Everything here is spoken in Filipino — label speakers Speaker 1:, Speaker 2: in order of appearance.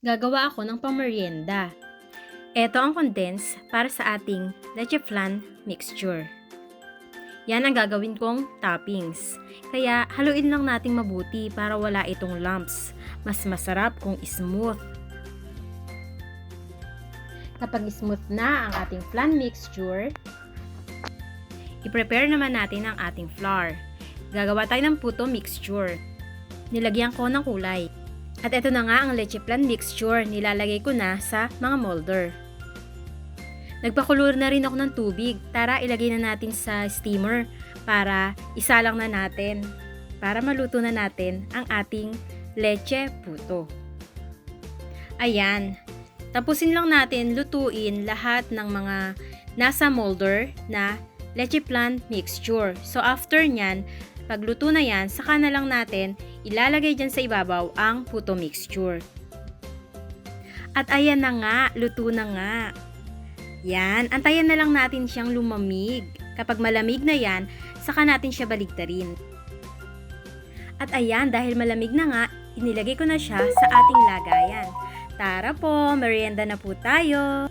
Speaker 1: Gagawa ako ng pamerienda. Ito ang condense para sa ating leche flan mixture. Yan ang gagawin kong toppings. Kaya haluin lang nating mabuti para wala itong lumps. Mas masarap kung smooth. Kapag smooth na ang ating flan mixture, i-prepare naman natin ang ating flour. Gagawa tayo ng puto mixture. Nilagyan ko ng kulay. At ito na nga ang leche flan mixture, nilalagay ko na sa mga molder. Nagpakulo na rin ako ng tubig. Tara, ilagay na natin sa steamer para isalang na natin. Para maluto na natin ang ating leche puto. Ayan. Tapusin lang natin lutuin lahat ng mga nasa molder na leche flan mixture. So after nyan, pagluto na yan, saka na lang natin ilalagay dyan sa ibabaw ang puto mixture. At ayan na nga, luto na nga. Yan, antayin na lang natin siyang lumamig. Kapag malamig na yan, saka natin siya baligtarin. At ayan, dahil malamig na nga, inilagay ko na siya sa ating lagayan. Tara po, merienda na po tayo!